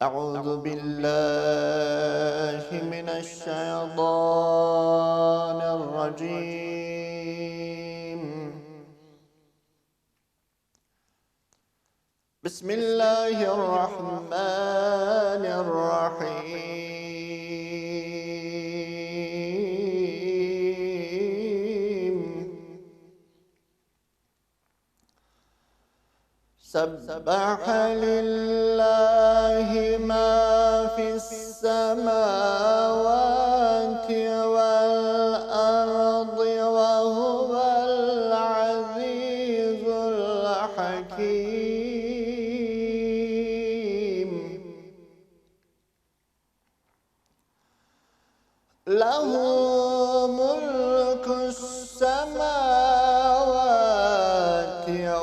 أعوذ بالله من الشيطان الرجيم. بسم الله الرحمن الرحيم. سبح لله ما في السماوات والأرض وهو العزيز الحكيم. له ملك السماوات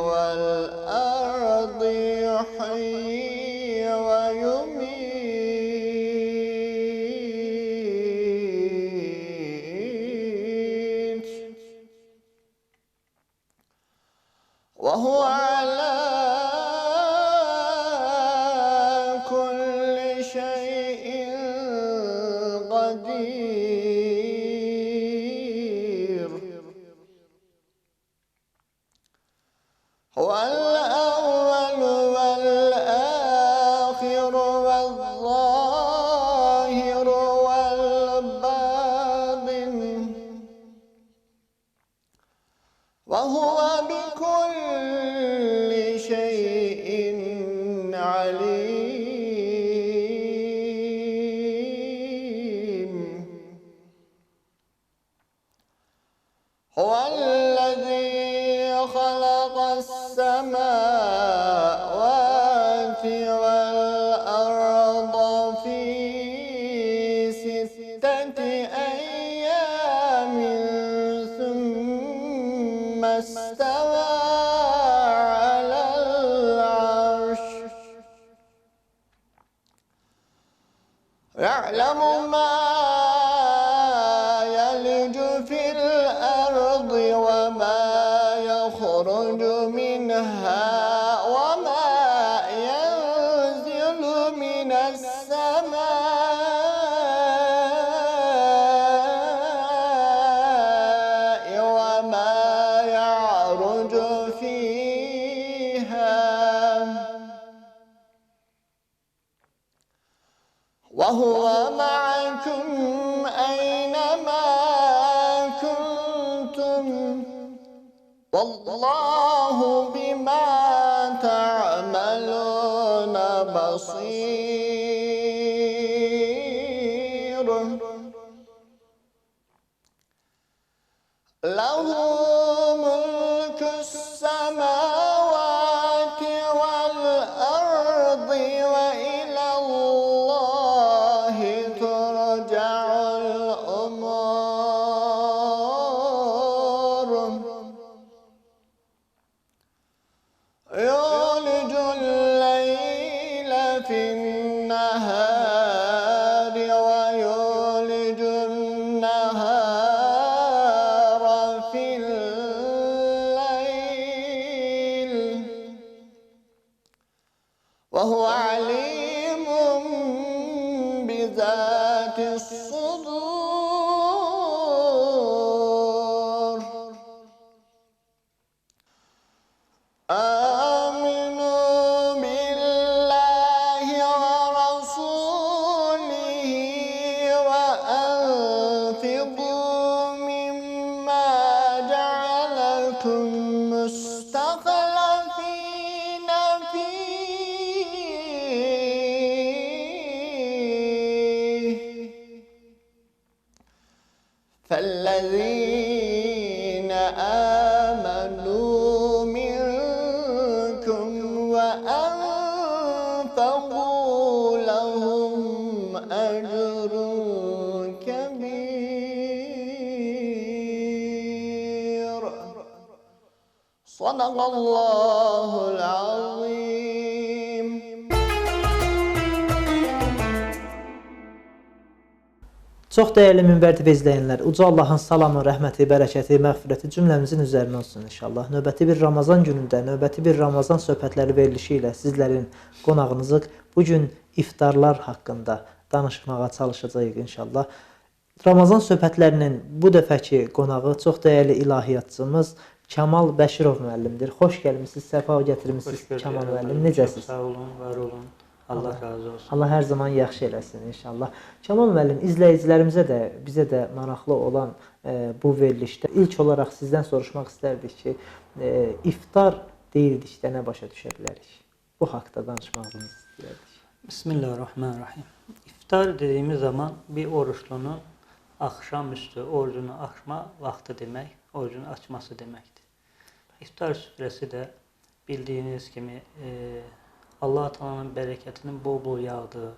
والأرض يحيي ويميت وهو على كل شيء قدير. هو الأول والآخر والظاهر والباطن وهو بكل شيء عليم. هو الذي خلق السماوات والأرض في 6 أيام ثم استوى على العرش يعلم ما يلج في الأرض وما يخرج منها وما ينزل من السماء وما يعرج فيها وهو معكم أينما كنتم والله بما تعملون بصير. له ملك السماوات والأرض وإلى الله ترجع الأمور. يولج الليل في النهار ويولج النهار في الليل وهو عليم بذات الصدور. آمنوا بالله ورسوله وأنفقوا مما جعلكم مستخلفين فيه فالذين آمنوا منكم وأنفقوا لهم أجر كبير. صدق الله العظيم. Çox dəyərli Minbər TV izləyənlər, uca Allahın salamı, rəhməti, bərəkəti, məğfirəti cümləmizin üzərinə olsun inşallah. Növbəti bir Ramazan günündə, növbəti bir Ramazan söhbətləri verilişi ilə sizlərin qonağınızıq. Bugün iftarlar haqqında danışmağa çalışacağıq inşallah. Ramazan söhbətlərinin bu dəfəki qonağı çox dəyərli ilahiyyatçımız Kamal Bəşirov müəllimdir. Xoş gəlmisiniz, səfa gətirmisiniz Kamal müəllim. Necəsiz? Sağ olun, var olun. Allah razı olsun. Allah hər zaman yaxşı eləsin inşallah. Kamal müəllim, izləyicilərimizə də, bizə də maraqlı olan bu verilişdə ilk olaraq sizdən soruşmaq istərdik ki, iftar deyildikdə nə başa düşə bilərik? Bu haqqda danışmağınızı istəyərdik. Bismillahirrahmanirrahim. İftar dediğimiz zaman bir oruçlunun akşamüstü orucunu açma vaxtı demək, orucunu açması deməkdir. İftar süfrəsi də bildiyiniz kimi Allah Taala'nın bərəkətinin bol-bol yağdığı,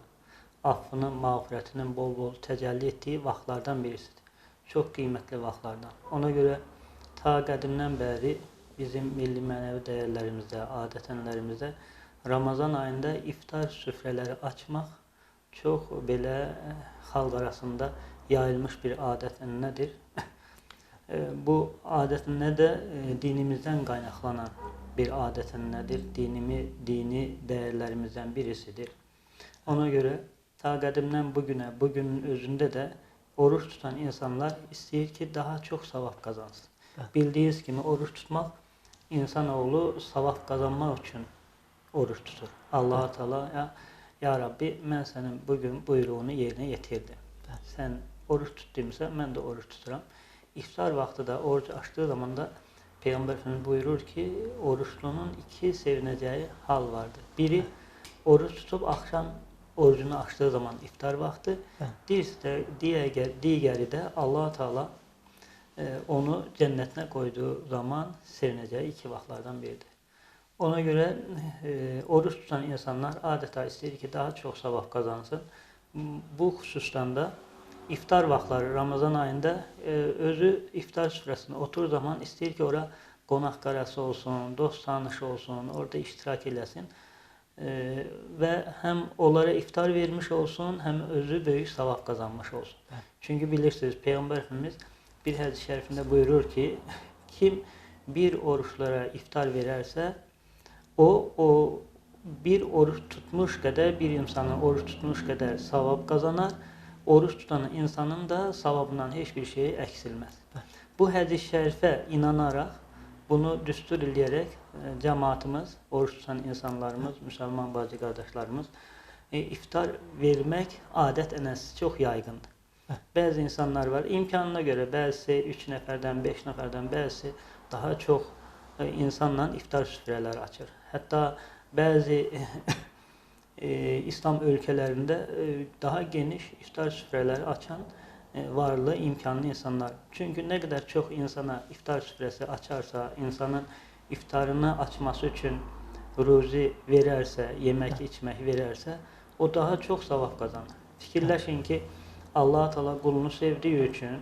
affının, mağfirətinin bol-bol təcəlli etdiyi vaxtlardan birisidir. Çox qiymətli vaxtlardan. Ona görə ta qədimdən bəri bizim milli mənəvi dəyərlərimizdə, adət-ənənlərimizdə Ramazan ayında iftar süfrələri açmaq çox belə xalq arasında yayılmış bir adət-ənənədir. Bu adət-ənənə də dinimizdən qaynaqlanan bir adət-ənənədir. Dini dəyərlərimizdən birisidir. Ona görə ta qədimdən bugünə, bugünün özündə də oruç tutan insanlar istəyir ki, daha çox savab qazansın. Bildiyiniz kimi oruç tutmaq insanoğlu savab qazanmaq üçün oruç tutur. Allah-u Teala ya Rabbi, mən sənin bugün buyruğunu yerinə yetirdim. Sən oruç tutduysa, mən də oruç tuturam. İftar vaxtı da oruç açdığı zaman da Peyğəmbər Efendimiz buyurur ki, oruçlunun iki sevinəcəyi hal vardır. Biri oruç tutub axşam orucunu açdığı zaman iftar vaxtı, digəri də Allah-u Teala onu cənnətinə qoyduğu zaman sevinəcəyi iki vaxtlardan biridir. Ona görə oruç tutan insanlar adeta istəyir ki, daha çox savab qazansın. Bu xüsusdan da iftar vaxtları Ramazan ayında özü iftar süfrəsində oturur zaman istəyir ki, ora qonaq qarası olsun, dost tanışı olsun, orada iştirak eləsin və həm onlara iftar vermiş olsun, həm özü böyük savab qazanmış olsun. Çünki bilirsiniz, Peyğəmbər Efendimiz bir hədis-i şərifində buyurur ki, kim bir oruçlara iftar verərsə, o bir oruç tutmuş qədər, bir insanın oruç tutmuş qədər savab qazanar, oruç tutan insanın da savabından heç bir şey əksilməz. Bu hədis-i şərifə inanaraq, bunu düstur eləyərək cəmaatımız, oruç tutan insanlarımız, müsəlman bacı qardaşlarımız iftar vermək adət-ənənəsi çox yayğındır. Bəzi insanlar var, imkanına görə bəzisi 3 nəfərdən, 5 nəfərdən, bəzisi daha çox insanla iftar süfrələri açır. Hətta bəzi İslam ölkələrində daha geniş iftar süfrələri açan varlı, imkanlı insanlar. Çünki nə qədər çox insana iftar süfrəsi açarsa, insanın iftarını açması üçün ruzi verərsə, yemək, içmək verərsə, o daha çox savab qazanır. Fikirləşin ki, Allah-u Teala qulunu sevdiyi üçün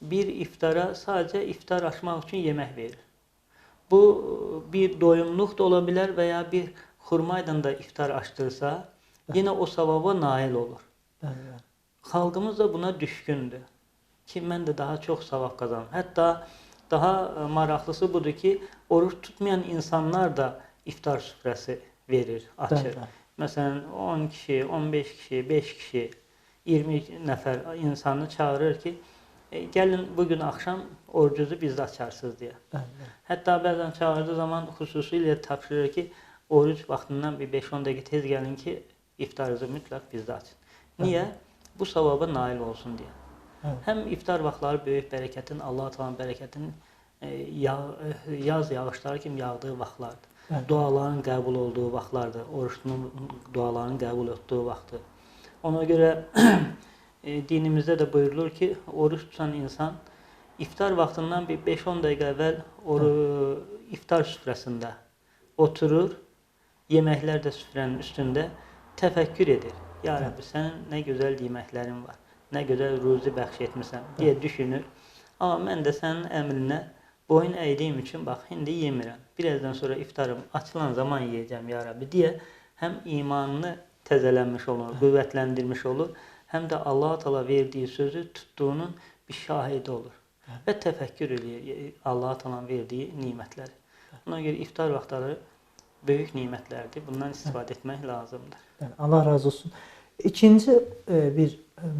bir iftara sadəcə iftar açmaq üçün yemək verir. Bu bir doyumluq da ola bilər və ya bir xurmayla da iftar açdırsa, yenə o savaba nail olur. Xalqımız da buna düşkündür ki, mən də daha çox savab qazanım. Hətta daha maraqlısı budur ki, oruç tutmayan insanlar da iftar süfrəsi verir, açır. Məsələn, 10 kişi, 15 kişi, 5 kişi, 20 nəfər insanı çağırır ki, gəlin bugün axşam orucunuzu bizdə açarsınız deyə. Hətta bəzən çağırdığı zaman xüsusilə tapşırır ki, oruc vaxtından bir 5-10 dəqiqə tez gəlin ki, iftarınızı mütləq bizdə açın. Niyə? Bu savaba nail olsun deyə. Həm iftar vaxtları böyük bərəkətin, Allah-u Teala'nın bərəkətinin yaz yağışları kimi yağdığı vaxtlardır. Duaların qəbul olduğu vaxtlardır, oruçlunun dualarının qəbul etdiyi vaxtdır. Ona görə dinimizdə də buyurulur ki, oruç tutan insan iftar vaxtından bir 5-10 dəqiqə əvvəl iftar süfrəsində oturur, yeməklər də süfrənin üstündə təfəkkür edir. Ya Rabbi, sənin nə gözəl yeməklərin var, nə gözəl ruzi bəxş etmirsən deyə düşünür. Amma mən də sənin əmrinə boyun əydiyim üçün bax, indi yemirəm. Birazdan sonra iftarım açılan zaman yeyəcəm, ya Rabbi deyə həm imanını təzələnmiş olur, qüvvətləndirmiş olur, həm də Allah-u Teala verdiyi sözü tutduğunun bir şahidi olur. Və təfəkkür edir Allah-u Teala'nın verdiyi nimətləri. Ona görə iftar vaxtları böyük nimətlərdir. Bundan istifadə etmək lazımdır. Yəni Allah razı olsun. İkinci bir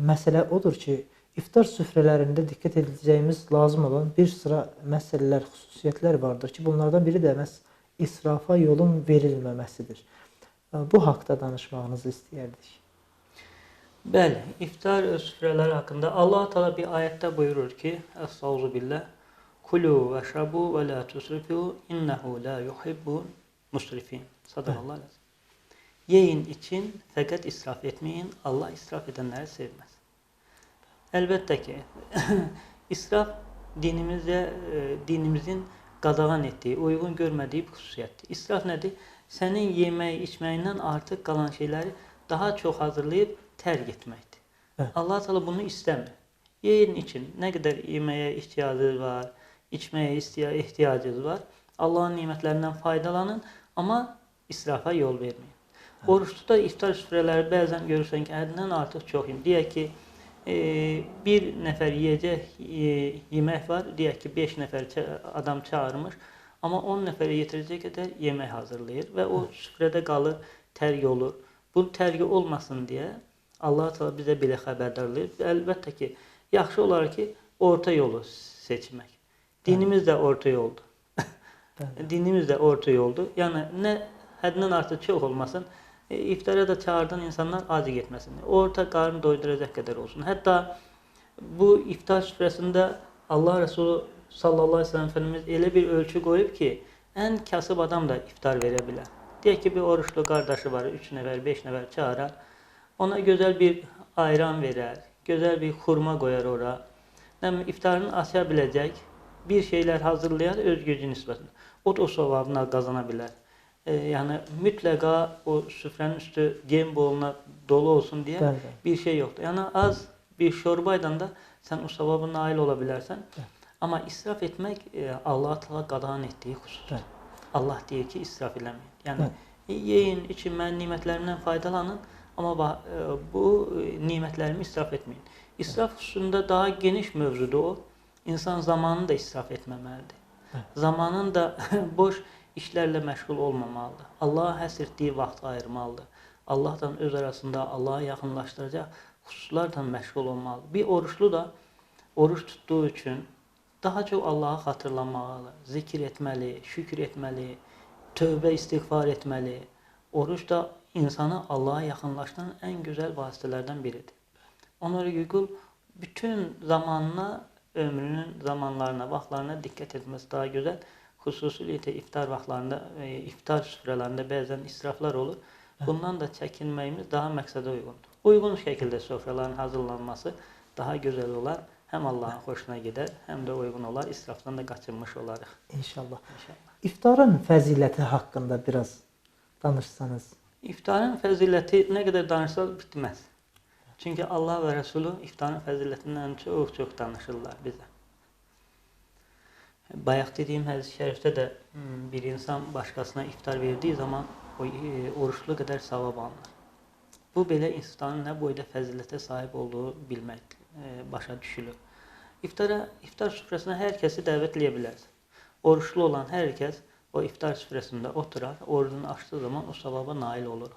məsələ odur ki, iftar süfrələrində diqqət edəcəyimiz lazım olan bir sıra məsələlər, xüsusiyyətlər vardır ki, bunlardan biri də məhz israfa yolun verilməməsidir. Bu haqqda danışmağınızı istəyərdik. Bəli, iftar süfrələri haqqında Allah Teala bir ayətdə buyurur ki, Estağfirullah, Kulu və şrabu və la tusrifu innehu la yuhibbul musrifin. Sadaqallah lazım. Yeyin için fəqət israf etməyin. Allah israf edənləri sevməz. Əlbəttə ki, israf dinimizin qadağan etdiyi, uyğun görmədiyi bir xüsusiyyətdir. İsraf nədir? Sənin yemək, içməyindən artıq qalan şeyləri daha çox hazırlayıb tərk etməkdir. Allah Teala bunu istəmir. Yeyin için nə qədər yeməyə ehtiyacınız var, içməyə ehtiyacınız var. Allahın nimətlərindən faydalanın, amma israfa yol verməyin. Oruçda iftar süfrələri bəzən görürsən ki, həddindən artıq çox yeyim. Deyək ki, bir nəfər yeyəcək yemək var, deyək ki, 5 nəfər adam çağırmış, amma 10 nəfərə yetirəcək qədər yemək hazırlayır və o süfrədə qalır, tərk olur. Bu tərk olmasın deyə Allah Teala bizə belə xəbərdarlayır. Əlbəttə ki, yaxşı olar ki, orta yolu seçmək. Dinimiz də orta yoldur. Dinimiz də orta yoldur. Yəni, nə həddindən artıq çox olmasın, iftara da çağırdan insanlar acı getməsin. Orta qarnı doyduracaq qədər olsun. Hətta bu iftar süfrəsində Allah Resulü sallallahu aleyhi ve sellem Efendimiz elə bir ölçü qoyub ki, ən kasıb adam da iftar verə bilər. Deyək ki, bir oruçlu qardaşı var, 3 nəfər, 5 nəfər çağırar. Ona gözəl bir ayran verər, gözəl bir xurma qoyar ora. İftarını aça biləcək bir şeylər hazırlayar öz gücü nisbətində. O da o savabını qazana bilər. Yəni mütləqa o süfrənin üstü gem boluna dolu olsun deyə bir şey yoxdur. Yəni az bir şorbayla da sən o savaba nail ola bilərsən. Amma israf etmək Allah Teala qadağan etdiyi xüsusdur. Allah deyir ki, israf eləməyin. Yəni yeyin, için, mən nimətlərimdən faydalanın, amma bu nimətlərimi israf etməyin. İsraf xüsusunda daha geniş mövzudur o. İnsan zamanını da israf etməməlidir. Zamanın da boş işlərlə məşğul olmamalıdır. Allaha həsr etdiyi vaxt ayırmalıdır. Allahdan öz arasında Allaha yaxınlaşdıracaq xüsuslarla məşğul olmalıdır. Bir oruçlu da oruç tutduğu üçün daha çox Allahı xatırlamalı, zikir etməli, şükür etməli, tövbə istiğfar etməli. Oruç da insanı Allaha yaxınlaşdıran ən gözəl vasitələrdən biridir. Ona görə qul bütün zamanına, ömrünün zamanlarına, vaxtlarına diqqət etməsi daha gözəl. Xüsusilə iftar vaxtlarında, iftar süfrələrində bəzən israflar olur. Bundan da çəkinməyimiz daha məqsədə uyğundur. Uyğun şəkildə süfrələrin hazırlanması daha gözəl olar. Həm Allahın xoşuna gedər, həm də uyğun olar. İsrafdan da qaçınmış olarıq. İnşallah. İftarın fəziləti haqqında biraz danışsanız. İftarın fəziləti nə qədər danışsaq bitməz. Çünki Allah və Resulü iftarın fəzilətindən çox danışırlar bizə. Bayaq dediyim hədis-i şərifdə də bir insan başqasına iftar verdiyi zaman oruçlu qədər savab alınır. Bu belə insanın nə boyda fəzilətə sahib olduğu bilmək, başa düşülür. İftar süfrəsinə hər kəsi dəvət edə bilər. Oruçlu olan hər kəs o iftar süfrəsində oturar, orucunu açdığı zaman o savaba nail olur.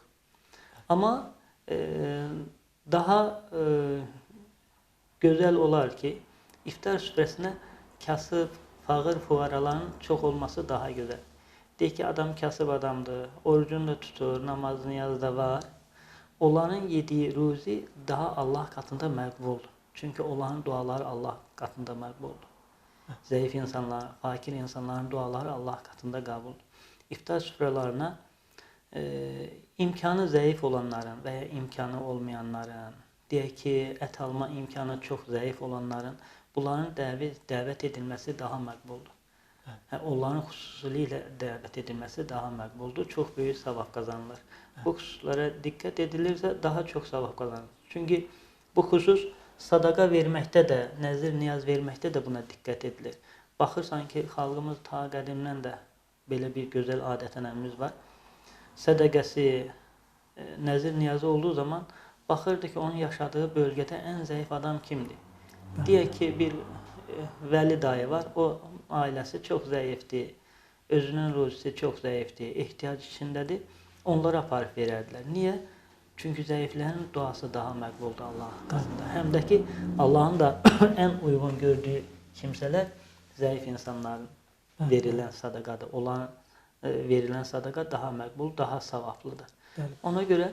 Amma daha gözəl olar ki, iftar süfrəsinə kasıb, fağır fuqaraların çox olması daha gözəl. Deyək ki, adam kasıb adamdır, orucunu da tutur, namazını yazda var. Onların yediyi ruzi daha Allah katında məqbuldur. Çünki onların duaları Allah katında məqbuldur. Zəif insanlar, fakir insanların duaları Allah katında qəbuldur. İftar süfrələrine imkanı zəif olanların və ya imkanı olmayanların, deyək ki, ət alma imkanı çox zəif olanların, bunların dəvət edilməsi daha məqbuldur. Onların xüsusilə dəvət edilməsi daha məqbuldur. Çox böyük savab qazanılır. Bu xüsuslara diqqət edilirsə daha çox savab qazanılır. Çünki bu xüsus sadaqa verməkdə də, nəzir niyaz verməkdə də buna diqqət edilir. Baxırsan ki, xalqımız ta qədimdən də belə bir gözəl adət-ənənəmiz var. Sədəqəsi, nəzir niyazı olduğu zaman baxırdı ki, onun yaşadığı bölgədə ən zəif adam kimdir? Deyək ki, bir vəli dayı var, o ailəsi çox zəifdir, özünün ruzisi çox zəifdir, ehtiyac içindədir, onlara aparıb verərdilər. Niyə? Çünki zəiflərin duası daha məqbuldur Allah qatında. Həm də ki, Allahın da ən uyğun gördüyü kimsələr zəif insanların verilən sadaqadır. Onların verilən sadaqa daha məqbul, daha savablıdır. Ona görə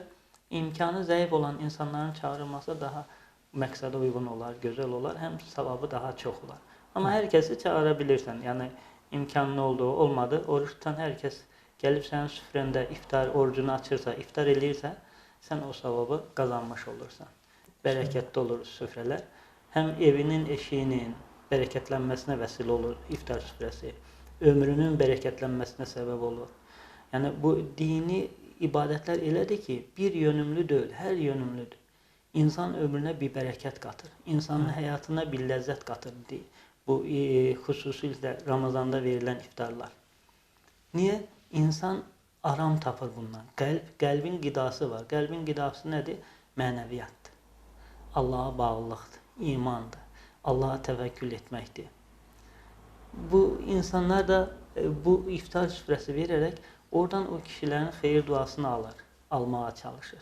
imkanı zəif olan insanların çağırılması daha məqsədə uyğun olar, gözəl olar, həm savabı daha çox olar. Amma hər kəsi çağıra bilirsən. Yəni imkanın olduğu, olmadı. Oruç tutan hər kəs gəlib sənin süfrəndə iftar orucunu açırsa, iftar eləyirsə, sən o savabı qazanmış olursan. Bərəkətli olur süfrələr. Həm evinin, eşiyinin bərəkətlənməsinə vəsilə olur iftar süfrəsi. Ömrünün bərəkətlənməsinə səbəb olur. Yəni bu dini ibadətlər elədir ki, bir yönümlü deyil, hər yönümlüdür. İnsan ömrünə bir bərəkət qatır, insanın həyatına bir ləzzət qatır. Bu xüsusilə Ramazanda verilən iftarlar. Niyə? İnsan aram tapır bundan. Qəlbin qidası var. Qəlbin qidası nədir? Mənəviyyatdır. Allaha bağlılıqdır, imandır, Allaha təvəkkül etməkdir. Bu insanlar da bu iftar süfrəsi verərək oradan o kişilərin xeyir duasını almağa çalışır.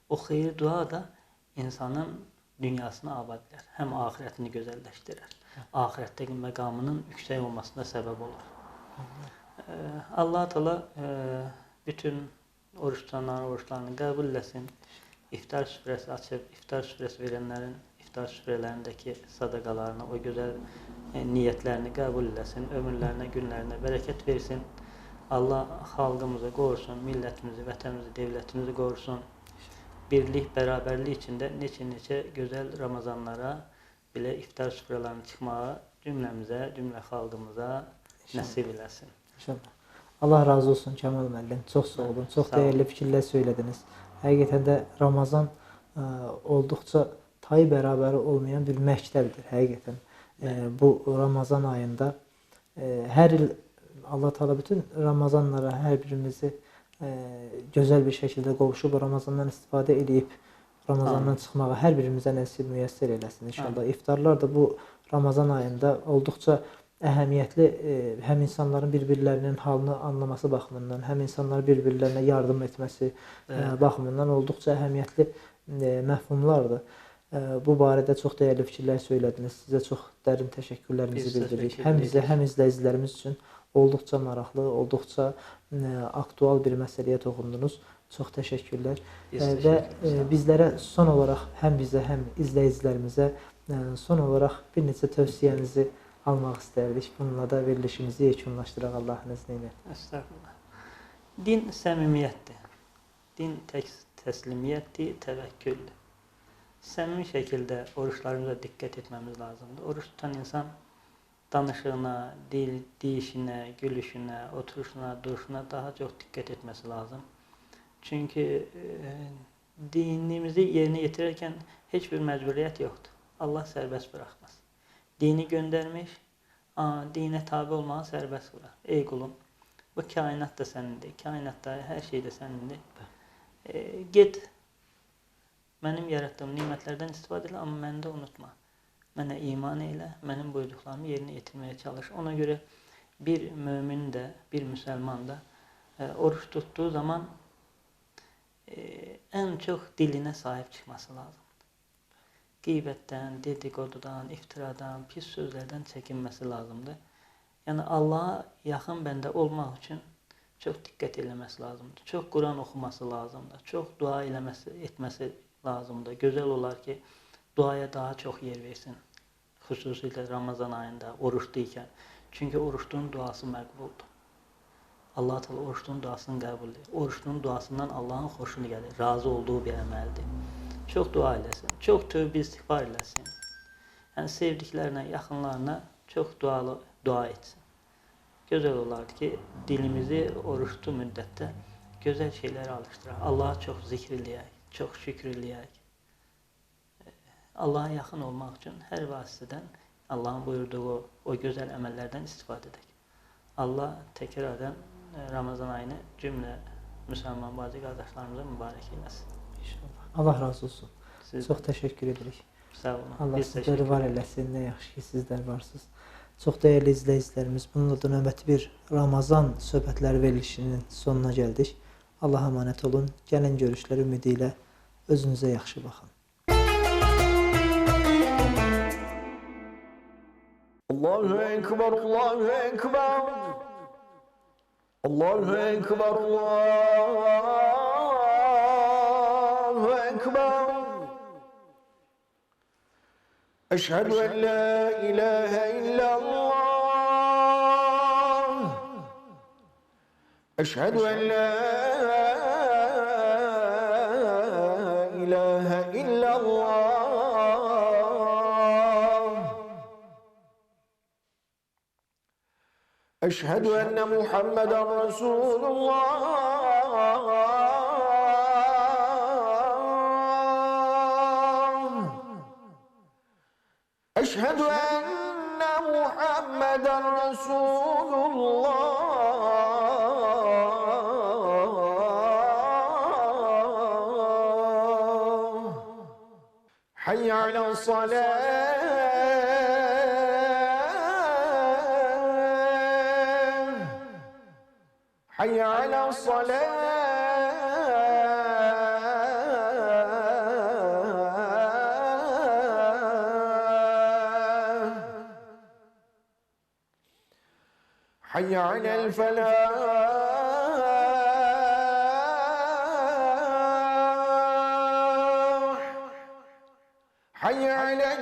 O xeyir dua da insanın dünyasını abad edər, həm axirətini gözəlləşdirər. Axirətdəki məqamının yüksək olmasına səbəb olur. Allah Teala bütün oruç tutanların oruçlarını qəbul eləsin. İftar süfrəsi açıb, iftar süfrəsi verənlərin iftar süfrələrindəki sadaqalarını, o gözəl niyyətlərini qəbul eləsin, ömürlərinə, günlərinə bərəkət versin. Allah xalqımızı qorusun, millətimizi, vətənimizi, dövlətimizi qorusun. Birlik, bərabərlik içində neçə gözəl Ramazanlara, belə iftar süfrələrinin çıxmağı cümləmizə, cümlə xalqımıza nəsib eləsin. İnşallah. Allah razı olsun Kəmal müəllim. Çox sağ olun. Çox dəyərli fikirlər söylədiniz. Həqiqətən də Ramazan olduqca tayı bərabəri olmayan bir məktəbdir. Həqiqətən. Bu Ramazan ayında hər il Allah Teala bütün Ramazanlara hər birimizi gözəl bir şəkildə qovuşub Ramazandan istifadə edib Ramazandan çıxmağa hər birimizə nəsib müyəssər eləsin inşallah. İftarlar da bu Ramazan ayında olduqca əhəmiyyətli, həm insanların bir-birlərinin halını anlaması baxımından, həm insanların bir-birlərinə yardım etməsi baxımından olduqca əhəmiyyətli məfhumlardır. Bu barədə çox dəyərli fikirlər söylədiniz. Sizə çox dərin təşəkkürlərimizi bildiririk. Həm bizə, həm izləyicilərimiz üçün olduqca maraqlı, olduqca aktual bir məsələyə toxundunuz. Çox təşəkkürlər. Və bizlərə son olaraq həm bizə, həm izləyicilərimizə son olaraq bir neçə tövsiyənizi almaq istərdik. Bununla da verilişimizi yekunlaşdıraq Allahın izni ilə. Estağfurullah. Din səmimiyyətdir. Din təslimiyyətdir, təvəkküldür. Səmimi şəkildə oruçlarımıza diqqət etməmiz lazımdır. Oruç tutan insan danışığına, deyişinə, gülüşünə, oturuşuna, duruşuna daha çox diqqət etməsi lazım. Çünki dinimizi yerinə yetirərkən heç bir məcburiyyət yoxdur. Allah sərbəst buraxmaz. Dini göndərmiş, dinə tabi olmağı sərbəst bırak. Ey qulum, bu kainat da sənindir, kainatda hər şey də sənindir. Get, mənim yaratdığım nimətlərdən istifadə elə, amma məni də unutma. Mənə iman elə, mənim buyurduqlarımı yerinə yetirməyə çalış. Ona görə bir mömin də, bir müsəlman da oruç tutduğu zaman ən çox dilinə sahib çıxması lazımdır. Qeybətdən, dedikodudan, iftiradan, pis sözlərdən çəkinməsi lazımdır. Yəni Allaha yaxın bəndə olmaq üçün çox diqqət eləməsi lazımdır. Çox Quran oxuması lazımdır. Çox dua etməsi lazımdır. Gözəl olar ki, duaya daha çox yer versin. Xüsusilə Ramazan ayında, oruçlu ikən. Çünki oruçluğun duası məqbuldur. Allah Teala oruçluğun duasını qəbul edir. Oruçluğun duasından Allahın xoşunu gəlir. Razı olduğu bir əməldir. Çox dua eləsin. Çox tövbə istiğfar eləsin. Yəni sevdiklərinə, yaxınlarına çox dua etsin. Gözəl olardı ki, dilimizi oruçlu müddətdə gözəl şeylərə alışdıraq. Allaha çox zikr eləyək, çox şükür eləyək. Allaha yaxın olmaq üçün hər vasitədən Allahın buyurduğu o gözəl əməllərdən istifadə edək. Allah təkrardan Ramazan ayını cümlə müsəlman bacı qardaşlarımıza mübarək eləsin. İnşallah. Allah razı olsun. Çox təşəkkür edirik. Sağ olun. Allah sizləri var eləsin. Nə yaxşı ki, sizlər varsınız. Çox dəyərli izləyicilərimiz, bununla da növbəti bir Ramazan söhbətləri verilişinin sonuna gəldik. Allaha əmanət olun. Gəlin görüşlər ümidi ilə Özünüzə yaxşı baxın. Allahu Ekber, Allahu Ekber. Allahu Ekber, Allahu Ekber. Eşhedü en la ilahe illallah. Eşhedü en la ilahe illallah. Eşhedü enne Muhammeden Resulullah. Eşhedü enne Muhammeden Resulullah. Hayy ala salat. حي على الصلاة حي على الفلاح حي على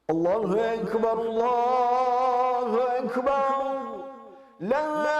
الله أكبر الله أكبر لا